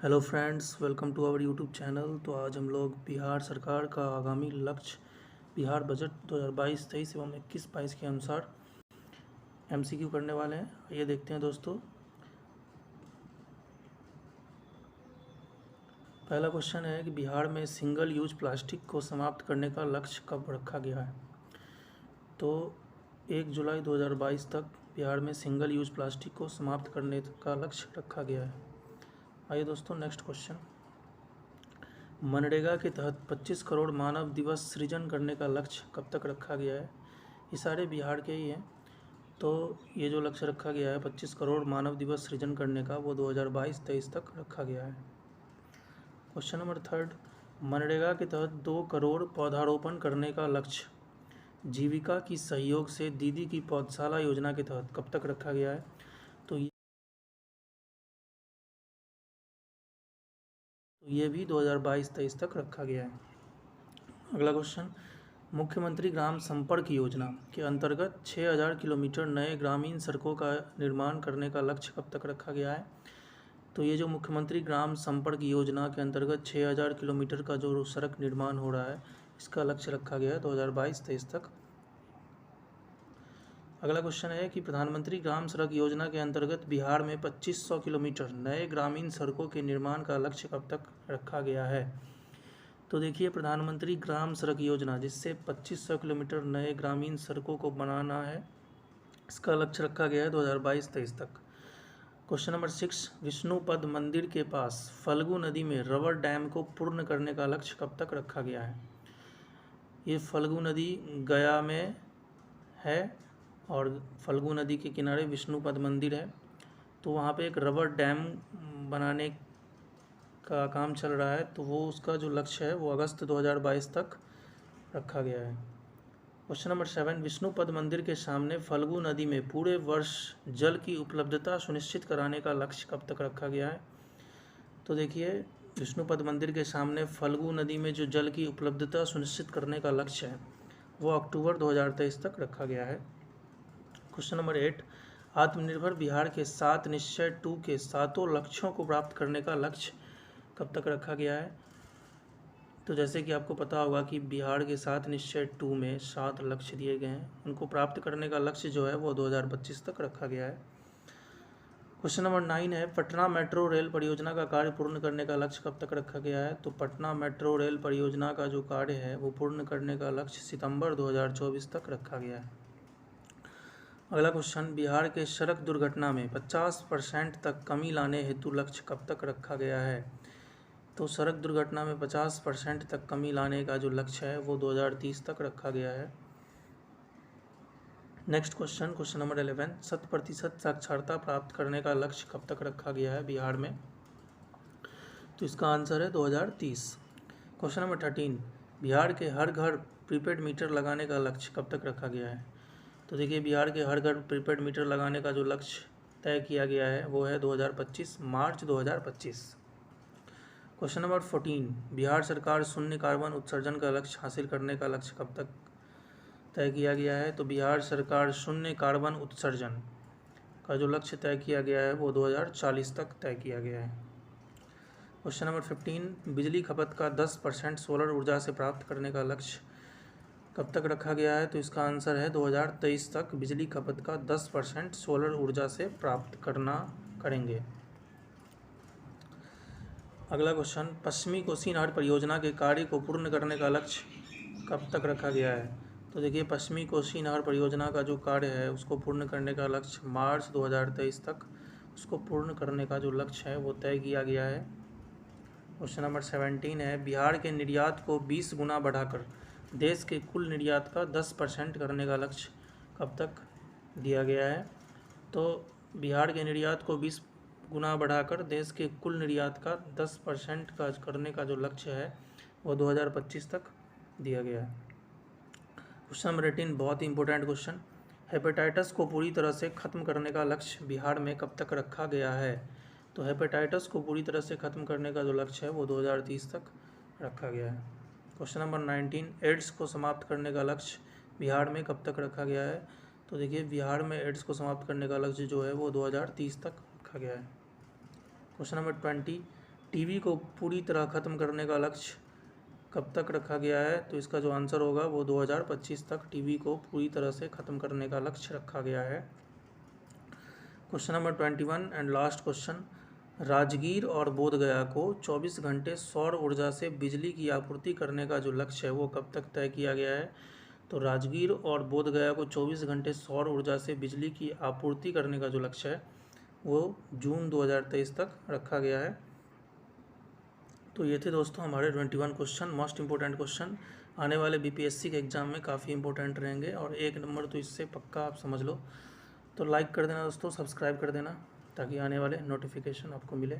Hello friends, welcome to our YouTube channel. तो आज हम लोग बिहार सरकार का आगामी लक्ष्य बिहार बजट 2022-23 एवं 21-22 के अनुसार एमसीक्यू करने वाले हैं। आइए देखते हैं दोस्तों। पहला क्वेश्चन है कि बिहार में सिंगल यूज प्लास्टिक को समाप्त करने का लक्ष्य कब रखा गया है। तो 1 जुलाई 2022 तक बिहार में सिंगल यूज प्लास्टिक को समाप्त करने का लक्ष्य रखा गया है। आइए दोस्तों, नेक्स्ट क्वेश्चन। मनरेगा के तहत 25 करोड़ मानव दिवस सृजन करने का लक्ष्य कब तक रखा गया है। ये सारे बिहार के ही हैं। तो ये जो लक्ष्य रखा गया है 25 करोड़ मानव दिवस सृजन करने का, वो 2022-23 तक रखा गया है। क्वेश्चन नंबर 3, मनरेगा के तहत 2 करोड़ पौधारोपण करने का लक्ष्य जीविका की सहयोग से दीदी की पौधशाला योजना के तहत कब तक रखा गया है। तो ये भी 2022-23 तक रखा गया है। अगला क्वेश्चन, मुख्यमंत्री ग्राम संपर्क योजना के अंतर्गत 6000 किलोमीटर नए ग्रामीण सड़कों का निर्माण करने का लक्ष्य कब तक रखा गया है। तो ये जो मुख्यमंत्री ग्राम संपर्क योजना के अंतर्गत 6000 किलोमीटर का जो सड़क निर्माण हो रहा है, इसका लक्ष्य रखा गया है 2022-23 तक। अगला क्वेश्चन है कि प्रधानमंत्री ग्राम सड़क योजना के अंतर्गत बिहार में 2500 किलोमीटर नए ग्रामीण सड़कों के निर्माण का लक्ष्य कब तक रखा गया है। तो देखिए, प्रधानमंत्री ग्राम सड़क योजना जिससे 2500 किलोमीटर नए ग्रामीण सड़कों को बनाना है, इसका लक्ष्य रखा गया है 2022-23 तक। क्वेश्चन नंबर 6, विष्णुपद मंदिर के पास फल्गु नदी में रबर डैम को पूर्ण करने का लक्ष्य कब तक रखा गया है। ये फल्गु नदी गया में है और फल्गु नदी के किनारे विष्णुपद मंदिर है। तो वहाँ पे एक रबर डैम बनाने का काम चल रहा है, तो वो उसका जो लक्ष्य है वो अगस्त 2022 तक रखा गया है। क्वेश्चन नंबर 7, विष्णुपद मंदिर के सामने फल्गु नदी में पूरे वर्ष जल की उपलब्धता सुनिश्चित कराने का लक्ष्य कब तक रखा गया है। तो देखिए, विष्णुपद मंदिर के सामने फल्गु नदी में जो जल की उपलब्धता सुनिश्चित करने का लक्ष्य है वो अक्टूबर 2023 तक रखा गया है। क्वेश्चन नंबर 8, आत्मनिर्भर बिहार के 7 निश्चय 2 के 7 लक्ष्यों को प्राप्त करने का लक्ष्य कब तक रखा गया है। तो जैसे कि आपको पता होगा कि बिहार के 7 निश्चय 2 में 7 लक्ष्य दिए गए हैं, उनको प्राप्त करने का लक्ष्य जो है वो 2025 तक रखा गया है। क्वेश्चन नंबर 9 है, पटना मेट्रो रेल परियोजना का कार्य पूर्ण करने का लक्ष्य कब तक रखा गया है। तो पटना मेट्रो रेल परियोजना का जो कार्य है वो पूर्ण करने का लक्ष्य सितंबर 2024 तक रखा गया है। अगला क्वेश्चन, बिहार के सड़क दुर्घटना में 50% तक कमी लाने हेतु लक्ष्य कब तक रखा गया है। तो सड़क दुर्घटना में 50% तक कमी लाने का जो लक्ष्य है वो 2030 तक रखा गया है। नेक्स्ट क्वेश्चन, क्वेश्चन नंबर 11, 100% साक्षरता प्राप्त करने का लक्ष्य कब तक रखा गया है बिहार में। तो इसका आंसर है 2030। क्वेश्चन नंबर 13, बिहार के हर घर प्रीपेड मीटर लगाने का लक्ष्य कब तक रखा गया है। तो देखिए, बिहार के हर घर प्रीपेड मीटर लगाने का जो लक्ष्य तय किया गया है वो है 2025, मार्च 2025। क्वेश्चन नंबर 14, बिहार सरकार शून्य कार्बन उत्सर्जन का लक्ष्य हासिल करने का लक्ष्य कब तक तय किया गया है। तो बिहार सरकार शून्य कार्बन उत्सर्जन का जो लक्ष्य तय किया गया है वो 2040 तक तय किया गया है। क्वेश्चन नंबर 15, बिजली खपत का 10% सोलर ऊर्जा से प्राप्त करने का लक्ष्य कब तक रखा गया है। तो इसका आंसर है 2023 तक बिजली खपत का 10% सोलर ऊर्जा से प्राप्त करेंगे। अगला क्वेश्चन, पश्चिमी कोसी नहर परियोजना के कार्य को पूर्ण करने का लक्ष्य कब तक रखा गया है। तो देखिए, पश्चिमी कोसी नहर परियोजना का जो कार्य है उसको पूर्ण करने का लक्ष्य मार्च 2023 तक उसको पूर्ण करने का जो लक्ष्य है वो तय किया गया है। क्वेश्चन नंबर 17 है, बिहार के निर्यात को 20 गुना बढ़ाकर देश के कुल निर्यात का 10% करने का लक्ष्य कब तक दिया गया है। तो बिहार के निर्यात को 20 गुना बढ़ाकर देश के कुल निर्यात का 10% का करने का जो लक्ष्य है वो 2025 तक दिया गया है। क्वेश्चन नंबर 18, बहुत ही इंपॉर्टेंट क्वेश्चन, हेपेटाइटिस को पूरी तरह से खत्म करने का लक्ष्य बिहार में कब तक रखा गया है। तो हेपेटाइटिस को पूरी तरह से खत्म करने का जो लक्ष्य है वो 2030 तक रखा गया है। क्वेश्चन नंबर 19, एड्स को समाप्त करने का लक्ष्य बिहार में कब तक रखा गया है। तो देखिए, बिहार में एड्स को समाप्त करने का लक्ष्य जो है वो 2030 तक रखा गया है। क्वेश्चन नंबर 20, टीवी को पूरी तरह ख़त्म करने का लक्ष्य कब तक रखा गया है? तो इसका जो आंसर होगा वो 2025 तक टीवी को पूरी तरह से ख़त्म करने का लक्ष्य रखा गया है। Question number 21 and last question, Rajgir और बोधगया को 24 घंटे सौर ऊर्जा से बिजली की आपूर्ति करने का जो लक्ष्य है वो कब तक तय किया गया है? तो राजगीर और बोधगया को 24 घंटे सौर ऊर्जा से बिजली की आपूर्ति करने का जो लक्ष्य है वो जून 2023 तक रखा गया है। तो ये थे दोस्तों हमारे 21 क्वेश्चन, मोस्ट इंपॉर्टेंट क्वेश्चन, आने वाले बीपीएससी के एग्ज़ाम में काफ़ी इंपॉर्टेंट रहेंगे और 1 नंबर तो इससे पक्का आप समझ लो। तो लाइक कर देना दोस्तों, सब्सक्राइब कर देना ताकि आने वाले नोटिफिकेशन आपको मिले।